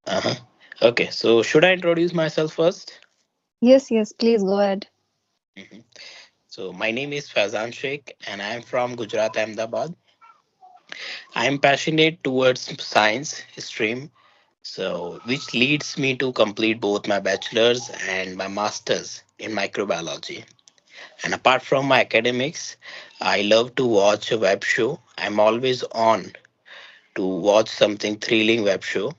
Uh-huh. Okay, so should I introduce myself first? Yes, yes, please go ahead. Mhm. So my name is Faizan Sheikh and I am from Gujarat, Ahmedabad. I am passionate towards science stream, so which leads me to complete both my bachelor's and my master's in microbiology. And apart from my academics, I love to watch a web show. I'm always on to watch something thrilling web show,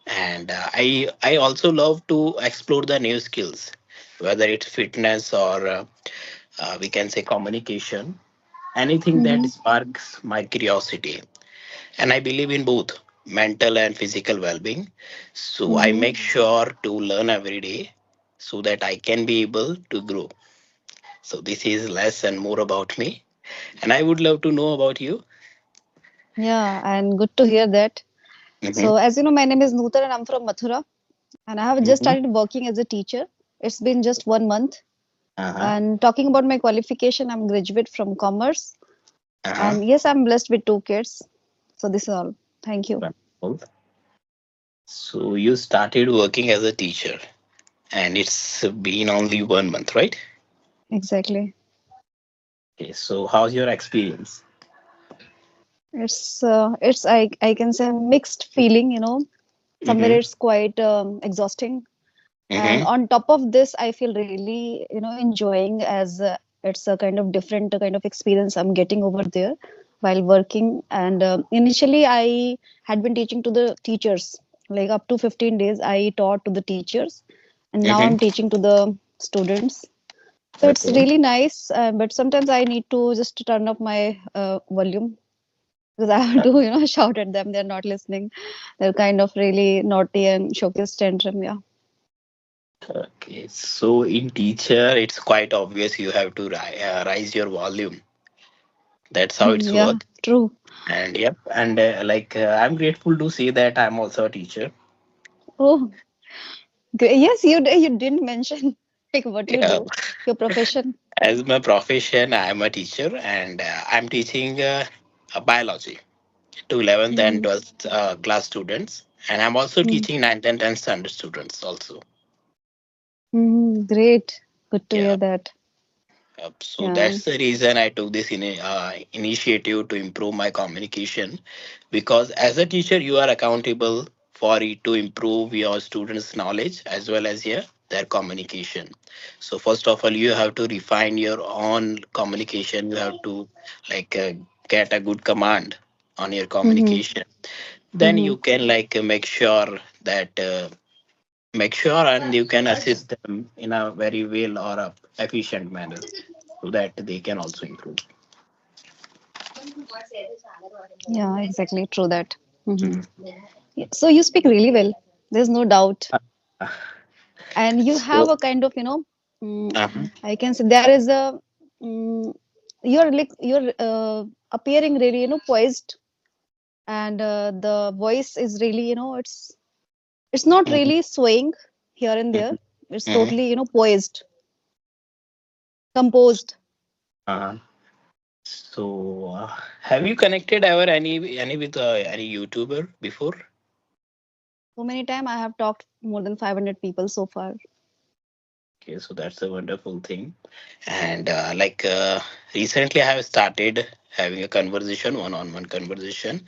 and I also love to explore the new skills, whether it's fitness or we can say communication, anything that Mm-hmm. sparks my curiosity. And I believe in both mental and physical well-being, so I Mm-hmm. make sure to learn every day so that I can be able to grow. So this is less and more about me, and I would love to know about you. Yeah, and good to hear that. Mm-hmm. So, as you know, my name is Nutan and I'm from Mathura, and I have just Mm-hmm. started working as a teacher. It's been just 1 month. Uh-huh. And talking about my qualification, I'm graduate from commerce, Uh-huh. and yes, I'm blessed with two kids. So this is all. Thank you. Wonderful. So you started working as a teacher, and it's been only 1 month, right? Exactly. Okay, so how's your experience? It's I can say mixed feeling. Somewhere Mm-hmm. it's quite exhausting, and Mm-hmm. on top of this, I feel really enjoying as it's a kind of different kind of experience I'm getting over there while working. And initially, I had been teaching to the teachers, like up to 15 days. I taught to the teachers, and now Mm-hmm. I'm teaching to the students. So it's Okay. really nice, but sometimes I need to just turn up my volume because I have to, shout at them. They're not listening. They're kind of really naughty and showcase tantrum. Yeah. Okay. So in teacher, it's quite obvious you have to rise your volume. That's how it's Yeah, work. true. And yep. And I'm grateful to see that I'm also a teacher. Oh, yes, you didn't mention like what you Yeah. do, your profession. As my profession, I'm a teacher, and I'm teaching biology to 11th and Mm-hmm. 12th class students, and I'm also Mm-hmm. teaching 9th and 10th standard students also. Mm-hmm. Great. Good to Yeah. hear that. So Yeah. that's the reason I took this initiative to improve my communication, because as a teacher you are accountable for it to improve your students knowledge as well as their communication. So first of all, you have to refine your own communication. You have to like get a good command on your Mm-hmm. communication. Then Mm-hmm. you can make sure and you can assist them in a very well or a efficient manner so that they can also improve. Yeah, exactly. True that. Mm-hmm. Mhm. Yeah. So you speak really well. There's no doubt. Uh, And you have so a kind of, mm, uh-huh. I can say there is a, mm, you're appearing really, poised, and the voice is really, it's not Mhm. really swaying here and there. Mhm. It's Mhm. totally, poised, composed. Uh-huh. So have you connected ever any with any YouTuber before? So many time I have talked more than 500 people so far. Okay, so that's a wonderful thing. And recently, I have started having a conversation, one-on-one conversation,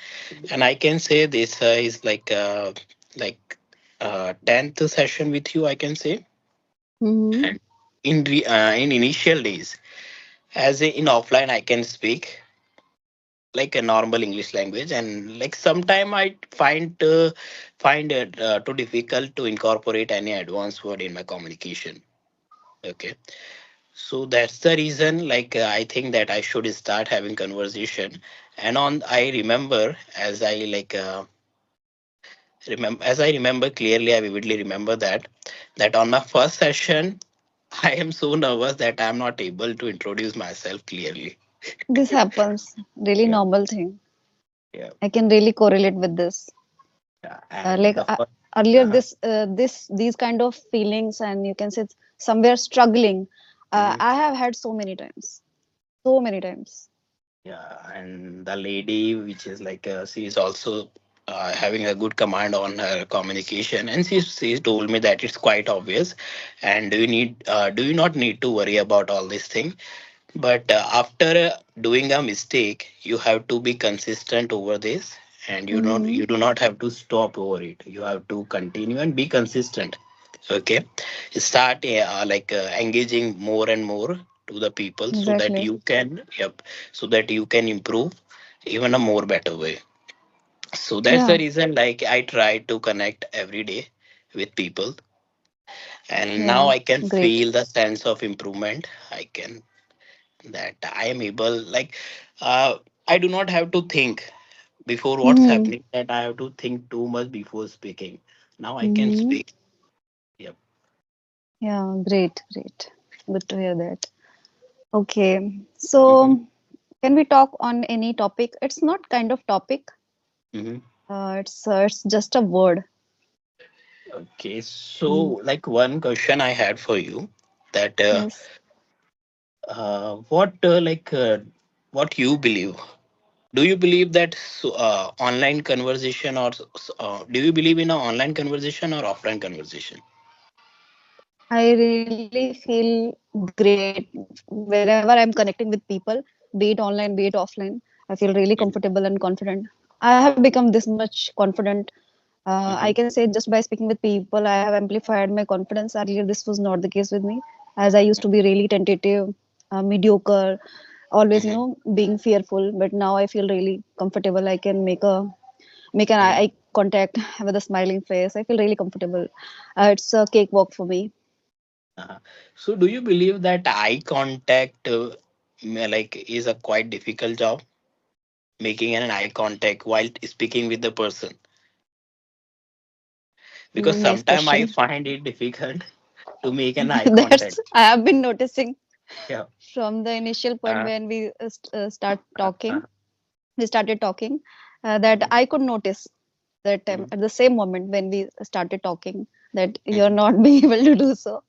and I can say this is like 10th session with you. I can say, Mm-hmm. and in initial days, in offline, I can speak like a normal English language, and like sometime I find it too difficult to incorporate any advanced word in my communication. Okay. So that's the reason, I think that I should start having conversation. And I remember as I remember clearly, I vividly remember that on my first session, I am so nervous that I'm not able to introduce myself clearly. This happens. Really Yeah, normal thing. yeah, I can really correlate with this. yeah. Uh, And like the uh, first, earlier, uh these kind of feelings, and you can say somewhere struggling. mhm. I have had so many times, so many times. Yeah, and the lady, which is she is also having a good command on her communication, and she told me that it's quite obvious, and do you not need to worry about all this thing. But after doing a mistake, you have to be consistent over this, and Mm-hmm. you do not have to stop over it. You have to continue and be consistent. Okay, start engaging more and more to the people, so that Exactly. you can, yep, so that you can improve even a more better way. So that's the Yeah. reason, like, I try to connect every day with people, and now Yeah. I can Great. feel the sense of improvement. I can that I am able, like, uh, I do not have to think before what's Mm-hmm. happening, that I have to think too much before speaking. Now I can Mm-hmm. speak. Yep. Yeah. Great. Great. Good to hear that. Okay. Hmm. So, can we talk on any topic? It's not kind of topic. Hmm. It's just a word. Okay, so Mm. like one question I had for you, that Yes. what you believe. Do you believe that online conversation, or do you believe in an online conversation or offline conversation? I really feel great wherever I'm connecting with people, be it online, be it offline. I feel really comfortable and confident. I have become this much confident. I can say Mm-hmm. just by speaking with people, I have amplified my confidence. Earlier, this was not the case with me, as I used to be really tentative, mediocre, always, Hmm. being fearful. But now I feel really comfortable. I can make an Hmm. eye contact with a smiling face. I feel really comfortable. It's a cakewalk for me. Uh-huh. So, do you believe that eye contact, is a quite difficult job, making an eye contact while speaking with the person? Because Nice sometimes I question. find it difficult to make an eye That's contact. I have been noticing Yeah. from the initial point Uh, when we start uh, uh, talking. We started talking that mhm, I could notice that time mhm, at the same moment when we started talking that you're mhm, not being able to do so.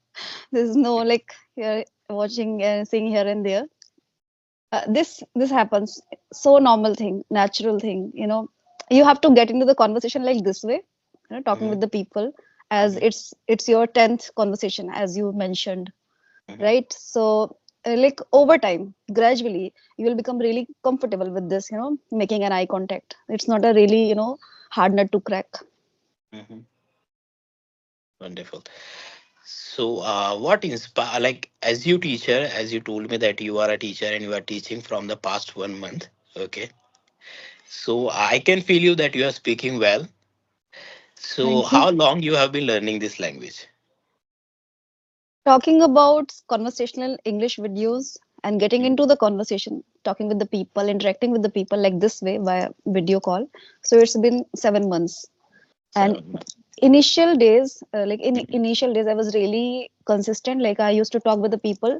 There's no like you're watching and seeing here and there. This happens, so normal thing, natural thing. You have to get into the conversation like this way, talking mhm, with the people, as mhm, it's your 10th conversation, as you mentioned, mhm, right? So like over time, gradually, you will become really comfortable with this, making an eye contact. It's not a really, hard nut to crack. mhm. Wonderful. So, what inspire, like, as you teacher, as you told me that you are a teacher and you are teaching from the past 1 month. Okay. So I can feel you that you are speaking well. So Thank you. how long you have been learning this language? Talking about conversational English videos and getting Mhm. into the conversation, talking with the people, interacting with the people like this way via video call. So it's been 7 months. And 7 months. initial days, like in Mhm. initial days, I was really consistent. Like I used to talk with the people,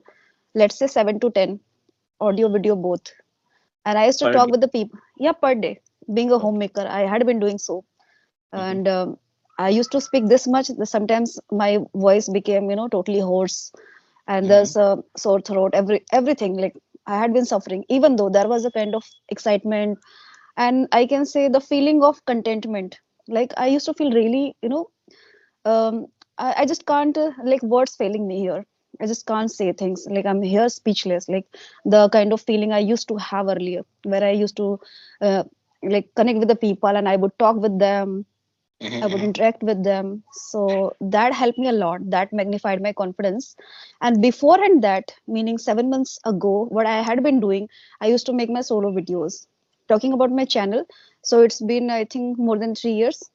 let's say 7 to 10, audio, video, both. And I used to Per talk day. with the people, yeah, per day. Being a Okay. homemaker, I had been doing so. Mhm. And I used to speak this much that sometimes my voice became, totally hoarse, and Mhm. there's a sore throat, everything. Like I had been suffering, even though there was a kind of excitement, and I can say the feeling of contentment. Like I used to feel really, um, I just can't, like words failing me here. I just can't say things. Like I'm here speechless. Like the kind of feeling I used to have earlier, where I used to uh, like connect with the people and I would talk with them, I would Mhm. interact with them. So that helped me a lot. That magnified my confidence. And before and that, meaning 7 months ago, what I had been doing, I used to make my solo videos. Talking about my channel, so it's been I think more than 3 years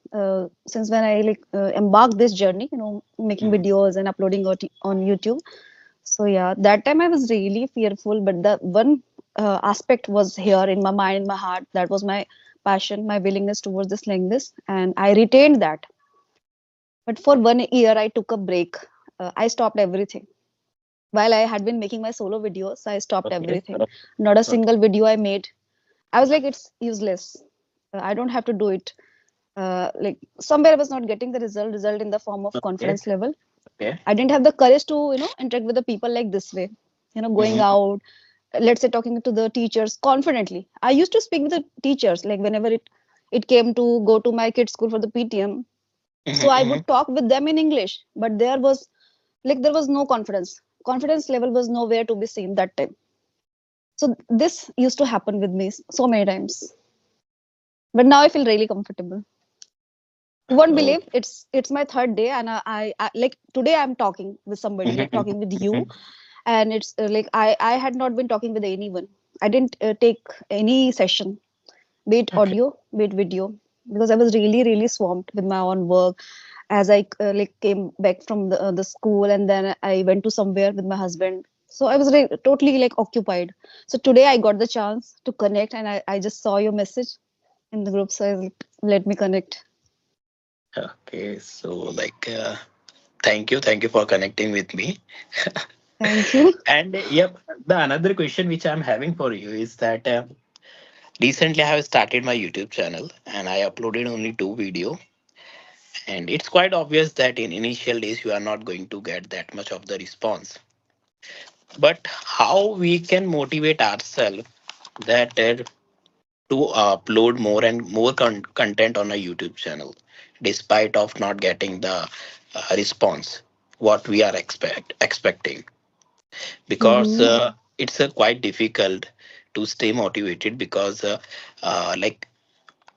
since when I like embarked this journey, making Mhm. videos and uploading on YouTube. So yeah, that time I was really fearful, but the one aspect was here in my mind, in my heart. That was my passion, my willingness towards this language, and I retained that. But for 1 year, I took a break. I stopped everything. While I had been making my solo videos, I stopped Okay. everything. Not a Okay. single video I made. I was like, it's useless. I don't have to do it. Like somewhere I was not getting the result in the form of Okay. confidence level. Okay. I didn't have the courage to, interact with the people like this way. Going Mhm. out, let's say talking to the teachers confidently. I used to speak with the teachers like whenever it came to go to my kids school for the PTM, so I Mm-hmm. would talk with them in English, but there was no confidence level was nowhere to be seen that time. So this used to happen with me so many times, but now I feel really comfortable. You won't Oh. believe it's my third day, and I like today I'm talking with somebody, like talking with you, and it's like I had not been talking with anyone. I didn't take any session, be it Okay. audio, be it video, because I was really swamped with my own work. As I like came back from the school, and then I went to somewhere with my husband. So I was totally like occupied. So today I got the chance to connect, and I just saw your message in the group, so I was like, let me connect. Okay. So, like, thank you for connecting with me. Thank you. And yep, the another question which I'm having for you is that recently I have started my YouTube channel and I uploaded only two video, and it's quite obvious that in initial days you are not going to get that much of the response. But how we can motivate ourselves that to upload more and more content on a YouTube channel, despite of not getting the response what we are expecting, because Mm-hmm. it's quite difficult to stay motivated because like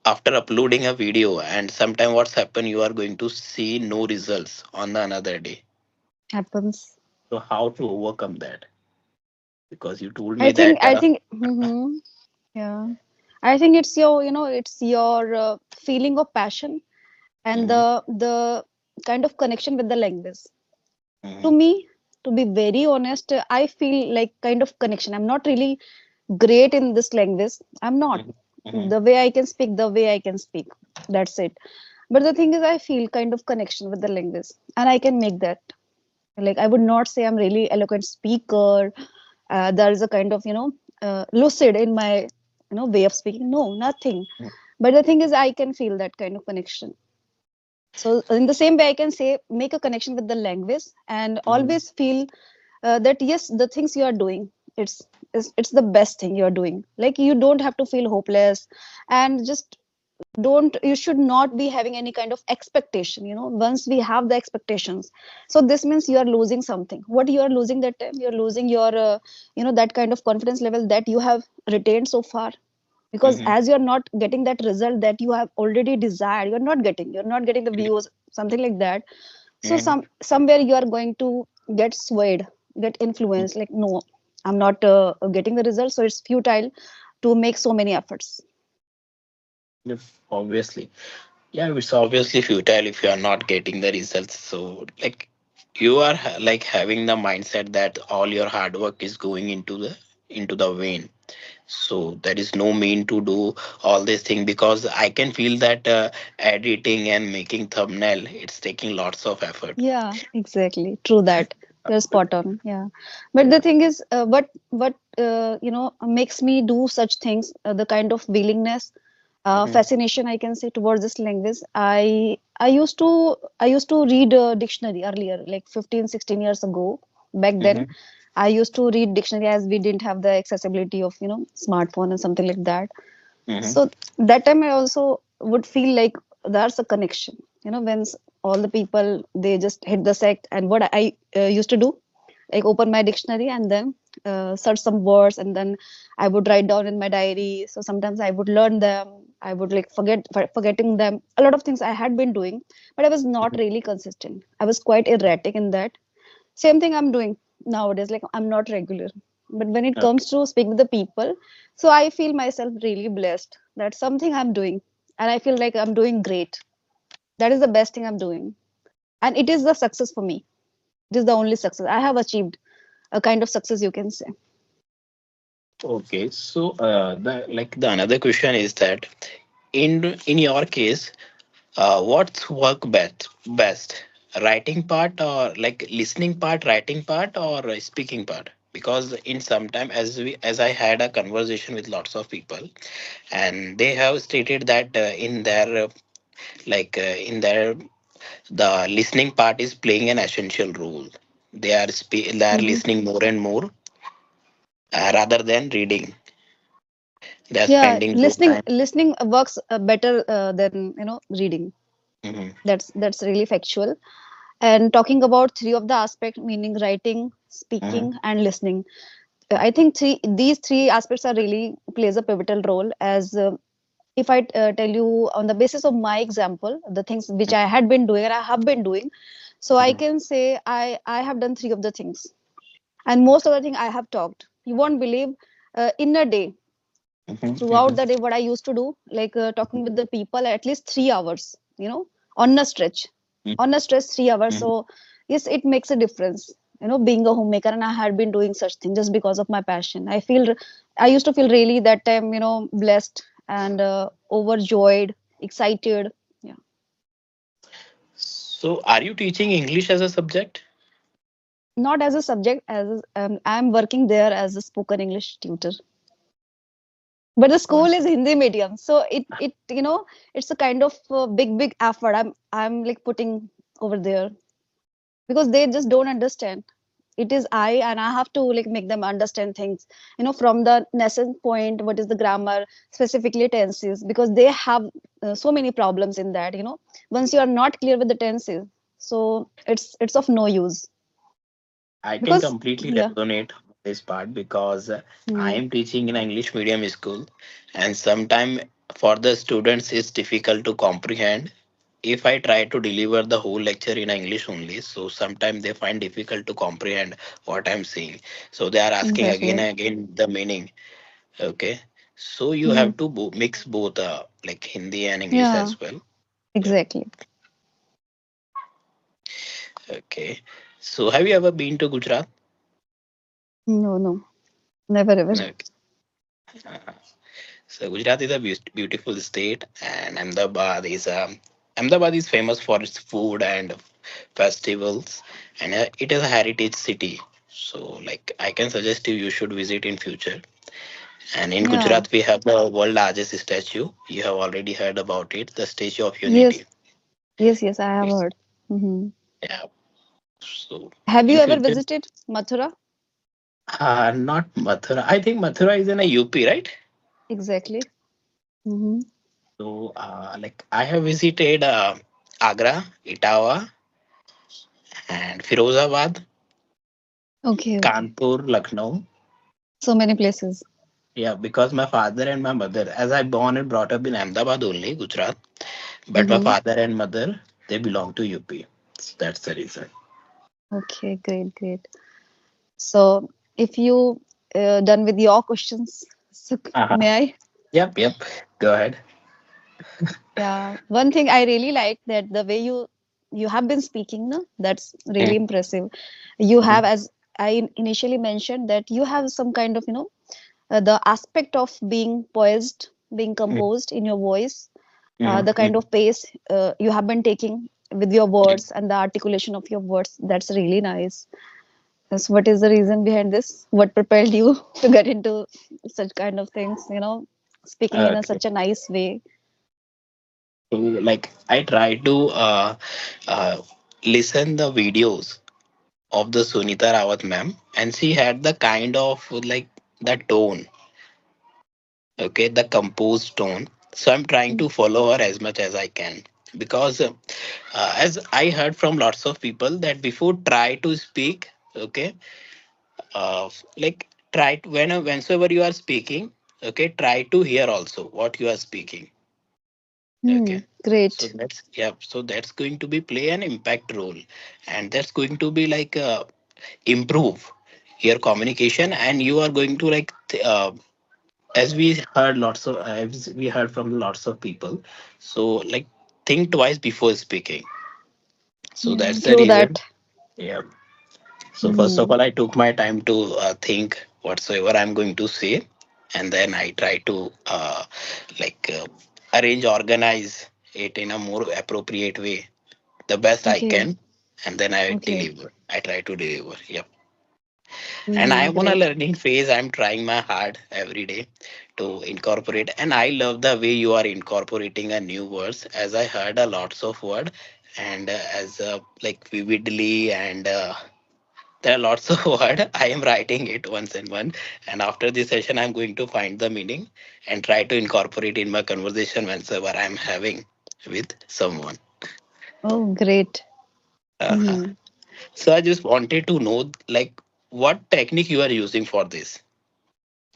after uploading a video and sometime what's happen, you are going to see no results on the another day. Happens. So how to overcome that? Because you told I me think that I think yeah. I think it's your, it's your feeling of passion and Mhm, the kind of connection with the language. To mhm, me, to be very honest, I feel like kind of connection. I'm not really great in this language. I'm not. mhm, mhm, The way I can speak, the way I can speak. That's it. But the thing is, I feel kind of connection with the language, and I can make that. Like I would not say I'm really eloquent speaker. There is a kind of lucid in my way of speaking. No, nothing. mhm, But the thing is, I can feel that kind of connection. So in the same way, I can say make a connection with the language and mhm. always feel that yes, the things you are doing, it's it's the best thing you are doing. Like you don't have to feel hopeless, and just don't you should not be having any kind of expectation. Once we have the expectations, so this means you are losing something. What you are losing that time? You're losing your that kind of confidence level that you have retained so far, because Mhm. as you're not getting that result that you have already desired, you're not getting the views, something like that. So Mhm. somewhere you are going to get swayed, get influenced, like no, I'm not getting the result, so it's futile to make so many efforts. If obviously, yeah, it's obviously futile if you are not getting the results. So, like, you are like having the mindset that all your hard work is going into the vein. So there is no mean to do all this thing because I can feel that editing and making thumbnail it's taking lots of effort. Yeah, exactly. True that. You're spot on. Yeah. But the thing is, what makes me do such things, the kind of willingness, Mm-hmm, fascination I can say towards this language. I used to read a dictionary earlier, like 15, 16 years ago. Back then, mm-hmm, I used to read dictionary as we didn't have the accessibility of, smartphone and something like that. mm-hmm, So that time I also would feel like there's a connection. When all the people they just hit the sect, and what I used to do, like open my dictionary and then search some words, and then I would write down in my diary. So sometimes I would learn them. I would like forgetting them. A lot of things I had been doing, but I was not really consistent. I was quite erratic in that. Same thing I'm doing nowadays. Like I'm not regular. But when it okay. comes to speak with the people, so I feel myself really blessed. That's something I'm doing. And I feel like I'm doing great. That is the best thing I'm doing. And it is the success for me. It is the only success. I have achieved a kind of success, you can say. Okay, so the another question is that in your case, what's work best, writing part or like listening part, writing part or speaking part? Because in some time, as I had a conversation with lots of people, and they have stated that in their the listening part is playing an essential role. They are Hmm. listening more and more rather than reading. They're Yeah, spending more listening time. listening works better than reading. Hmm. That's really factual. And talking about three of the aspects, meaning writing, Hmm. speaking, and listening, I think these three aspects are really plays a pivotal role. As if I tell you on the basis of my example, the things which I had been doing and I have been doing, so I Hmm. can say I have done three of the things, and most of the thing I have talked. You won't believe, in a day, Hmm. throughout Hmm. the day, what I used to do, like talking with the people at least 3 hours, on a stretch, on a stretch 3 hours. Hmm. So yes, it makes a difference, being a homemaker, and I had been doing such thing just because of my passion. I used to feel really that time, blessed and overjoyed, excited. Yeah. So, are you teaching English as a subject? Not as a subject, as I'm working there as a spoken English tutor. But the school is Hindi medium, so it it's a kind of big effort I'm like putting over there, because they just don't understand. It is and I have to like make them understand things, from the nascent point, what is the grammar, specifically tenses, because they have so many problems in that. Once you are not clear with the tenses, so it's of no use. I can Because completely yeah. resonate on this part because I Hmm. am teaching in an English medium school, and sometimes for the students it's difficult to comprehend. If I try to deliver the whole lecture in English only, so sometimes they find difficult to comprehend what I'm saying. So they are asking again Exactly. and again the meaning. Okay, so you Hmm. have to mix both, like Hindi and English Yeah, as well. Yep. exactly. Okay. So have you ever been to Gujarat? No, no, never ever. Okay. So Gujarat is a beautiful state, and Ahmedabad is famous for its food and festivals, and it is a heritage city. So, like, I can suggest you should visit in future. And in Yeah. Gujarat, we have the world largest statue. You have already heard about it, the Statue of Yes, Unity. yes, I have Yes. heard. Hmm. Yeah. So Have you in ever future, visited Mathura? not Mathura. I think Mathura is in a UP, right? Exactly. Hmm. So, like, I have visited Agra, Itawa, and Firozabad, Okay, okay. Kanpur, Lucknow. So many places. Yeah, because my father and my mother, as I born and brought up in Ahmedabad only, Gujarat, but my Hmm. father and mother, they belong to UP. So that's the reason. Okay, great, great. So, if you done with your questions, so Uh-huh. may I? Yep, yep. Go ahead. Yeah, one thing I really like that the way you have been speaking, no, that's really impressive. You have, Mm-hmm. as I initially mentioned, that you have some kind of the aspect of being poised, being composed in your voice, the kind Mm-hmm. of pace you have been taking with your words and the articulation of your words. That's really nice. Yes, what is the reason behind this? What propelled you to get into such kind of things? Speaking in Okay. such a nice way. So, like, I try to uh, listen the videos of the Sunita Rawat ma'am, and she had the kind of like the tone, okay, the composed tone. So I'm trying Mm. to follow her as much as I can because, as I heard from lots of people that before try to speak, okay, like try to, whenever you are speaking, okay, try to hear also what you are speaking. Hmm, Okay. So great. that's, yeah. So that's going to be play an impact role, and that's going to be like improve your communication, and you are going to like as we heard from lots of people. So like think twice before speaking. So Yeah, that's the true reason. that. Yeah. So first of Hmm. all, I took my time to think whatsoever I'm going to say, and then I try to like arrange, organize it in a more appropriate way, the best I Okay, can, and then I okay. deliver. I try to deliver. Yep. And Hmm, I'm on a great. learning phase. I'm trying my hard every day to incorporate, and I love the way you are incorporating a new words. As I heard a lots of word, and as like vividly and there are lots of word. I am writing it once in one, and after this session, I'm going to find the meaning and try to incorporate in my conversation whenever I'm having with someone. Oh, great. Uh-huh. Hmm. So I just wanted to know, like, what technique you are using for this,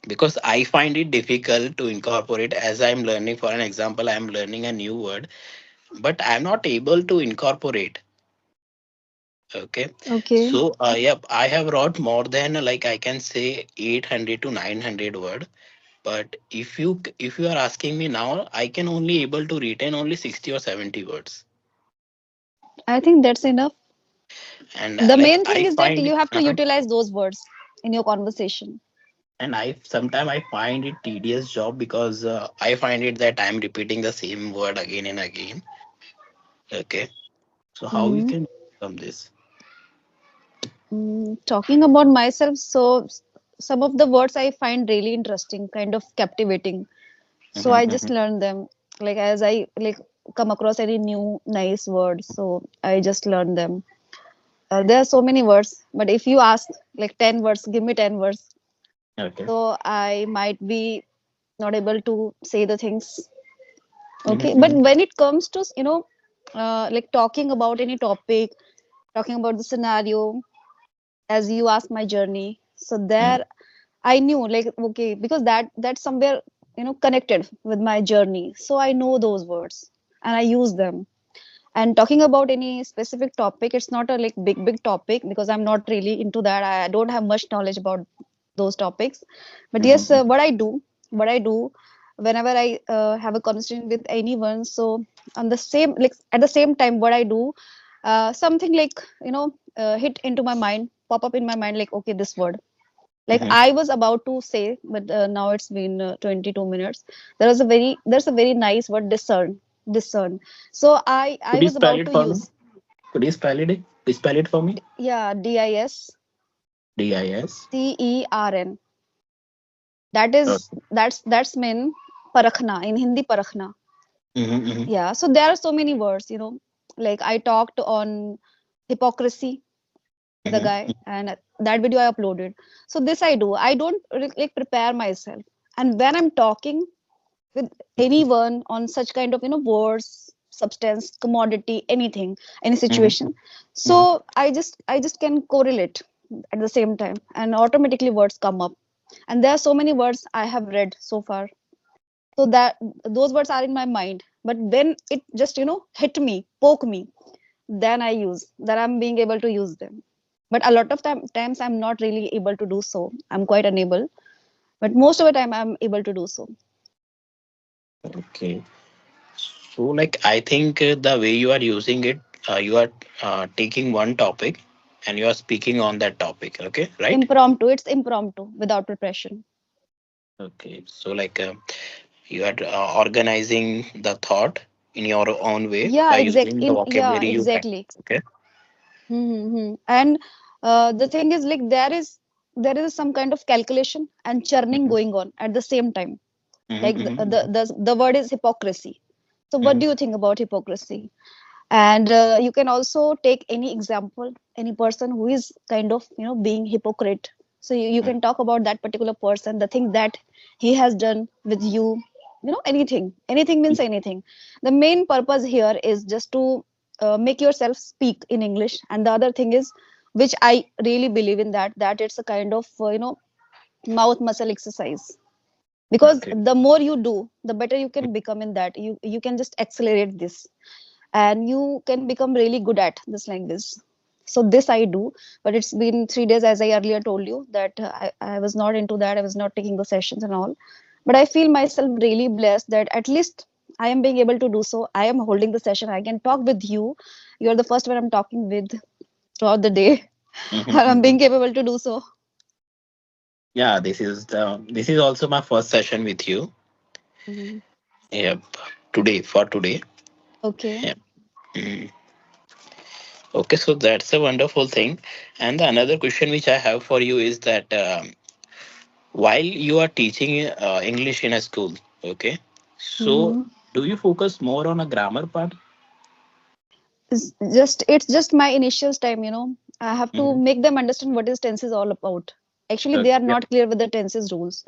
because I find it difficult to incorporate as I'm learning. For an example, I'm learning a new word, but I'm not able to incorporate. Okay. Okay. So, yep, I have wrote more than, like, I can say 800 to 900 word. But if you are asking me now, I can only able to retain only 60 or 70 words. I think that's enough. And The like main thing I is that find, you have to utilize those words in your conversation. and I sometimes I find it tedious job because I find it that I'm repeating the same word again and again. Okay. So how we Hmm. can come this? Talking about myself, so some of the words I find really interesting, kind of captivating. So I just Mm-hmm, learned them. Like as I like come across any new nice words, so I just learn them. There are so many words, but if you ask like 10 words, give me 10 words. okay. So I might be not able to say the things. Okay. But Mm-hmm, when it comes to, like talking about any topic, talking about the scenario, as you asked my journey. So there I knew like, okay, because that's somewhere, connected with my journey. So I know those words and I use them. And talking about any specific topic, it's not a like big topic because I'm not really into that. I don't have much knowledge about those topics. But yes, mm-hmm, what I do whenever I have a conversation with anyone, so on the same like at the same time, what I do, something like hit into my mind, pop up in my mind, like okay, this word. Like mm-hmm. I was about to say, but now it's been 22 minutes. There's a very nice word, discern. So I Could you was spell about it to for me? use, Could you spell it? Spell it for me. yeah, DIS. DISCERN. That Okay. is that's mean parakhna in Hindi, parakhna. Mm-hmm, mm-hmm, Yeah, so there are so many words, like I talked on hypocrisy with a mm-hmm, guy, and that video I uploaded. So this I do. I don't like prepare myself, and when I'm talking with anyone on such kind of words, substance, commodity, anything, any mm-hmm, situation, so I just can correlate at the same time, and automatically words come up. And there are so many words I have read so far, so that those words are in my mind, but when it just hit me, poke me, then I'm being able to use them. But a lot of times I'm not really able to do so. I'm quite unable, but most of the time I'm able to do so. okay. So, like, I think the way you are using it, you are taking one topic and you are speaking on that topic. Okay, right? Impromptu, it's impromptu without preparation. Okay. So, like, you are organizing the thought in your own way Yeah, by exact using the in yeah, vocabulary you have. exactly. Okay. And the thing is like there is some kind of calculation and churning Mm-hmm, going on at the same time. mm-hmm, Like the mm-hmm, the the, the word is hypocrisy. So what mm-hmm, do you think about hypocrisy? And you can also take any example, any person who is kind of being hypocrite. So you can talk about that particular person, the thing that he has done with you, anything means anything. The main purpose here is just to make yourself speak in English. And the other thing is, which I really believe in, that it's a kind of mouth muscle exercise, because okay. the more you do, the better you can become in that. You can just accelerate this, and you can become really good at this language. So this I do. But it's been 3 days, as I earlier told you, that I was not into that. I was not taking the sessions and all. But I feel myself really blessed that at least I am being able to do so. I am holding the session. I can talk with you. You're the first one I'm talking with throughout the day. Mm-hmm, And I'm mm-hmm. being capable to do so. Yeah, this is also my first session with you. Mhm. Yep. Today for today. Okay. Yep. Mhm. Okay, so that's a wonderful thing. And the another question which I have for you is that while you are teaching English in a school, okay, so Mhm. do you focus more on a grammar part? It's just my initial time, I have to Mhm. make them understand what is tense is all about. Actually, they are Okay. Yep. not clear with the tenses rules.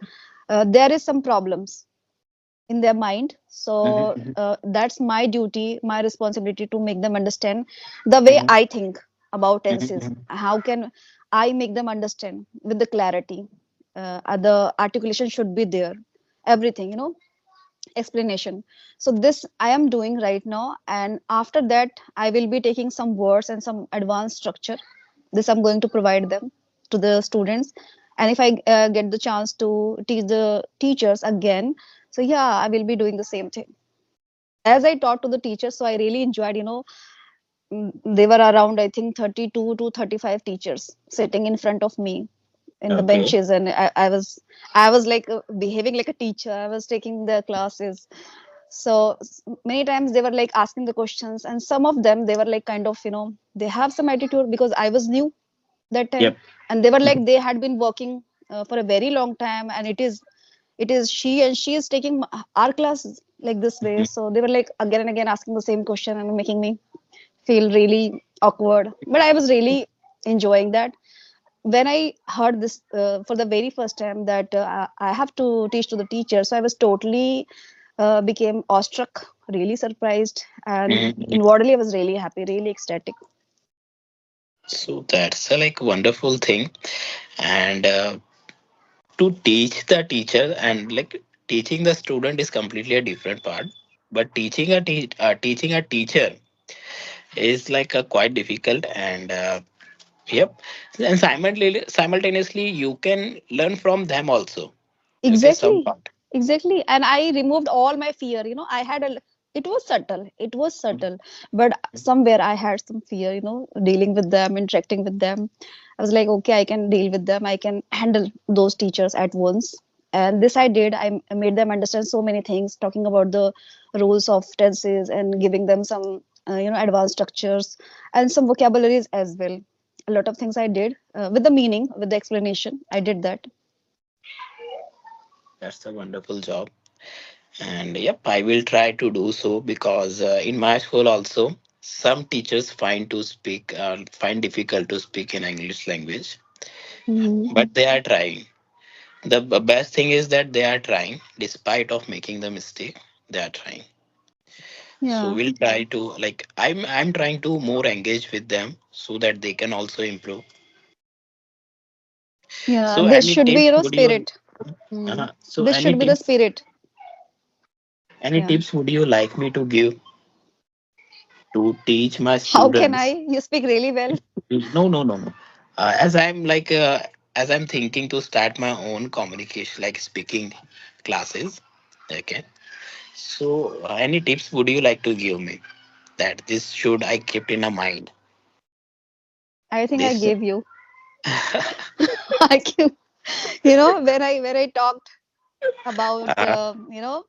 There is some problems in their mind. Mhm, So mhm, that's my duty, my responsibility to make them understand the way mhm, I think about mhm, tenses. mhm, How can I make them understand with the clarity? The articulation should be there. Everything, explanation. So this I am doing right now, and after that, I will be taking some words and some advanced structure. This I'm going to provide them to the students, and if I get the chance to teach the teachers again, so yeah, I will be doing the same thing as I taught to the teachers. So I really enjoyed. They were around, I think, 32 to 35 teachers sitting in front of me in the okay. benches, and I was like behaving like a teacher. I was taking the classes. So many times they were like asking the questions, and some of them they were like kind of, they have some attitude because I was new that time, Yep. and they were like Mhm, they had been working for a very long time, and it is she, and she is taking our classes like this way. mhm. So they were like again and again asking the same question and making me feel really awkward, but I was really enjoying that. When I heard this for the very first time that I have to teach to the teacher, so I was totally became awestruck, really surprised, and Mhm, mhm. inwardly I was really happy, really ecstatic. So that's a like wonderful thing, and to teach the teacher and like teaching the student is completely a different part. But teaching a teacher is like a quite difficult, and yep, and simultaneously you can learn from them also. Okay, some Exactly, part. exactly. And I removed all my fear. I had it was subtle, but somewhere I had some fear, dealing with them, interacting with them. I was like, okay, I can deal with them, I can handle those teachers at once. And this I did. I made them understand so many things, talking about the rules of tenses and giving them some, advanced structures and some vocabularies as well. A lot of things I did with the meaning, with the explanation. I did that. That's a wonderful job. And yep, I will try to do so because in my school also some teachers find difficult to speak in English language, Mhm. but they are trying. The best thing is that they are trying despite of making the mistake. They are trying. So Yeah. we'll try to like I'm trying to more engage with them so that they can also improve. Yeah, So this any should be, tips would you spirit. Hmm. so This should be the spirit. any Yeah. tips would you like me to give to teach my How can I? students? You speak really well. No, no, no, no. As I'm thinking to start my own communication, like speaking classes. Okay. So, any tips would you like to give me that this should I keep in a mind? I think I This. gave you. I give, when I talked about, Uh-huh,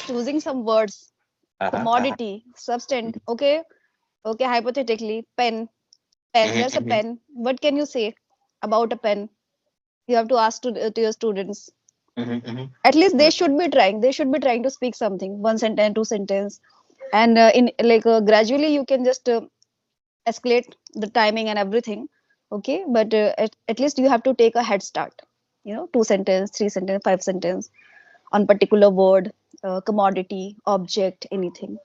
choosing some words, uh-huh, uh-huh. commodity, substance. Okay. Okay. Hypothetically, pen, pen. Mhm, There's a mhm, pen. What can you say about a pen? You have to ask to your students. mhm, mhm. At least they Yeah, should be trying. They should be trying to speak something, one sentence, two sentence, and in like gradually you can just escalate the timing and everything. Okay, but at least you have to take a head start. Two sentence, three sentence, five sentence on particular word, commodity, object, anything.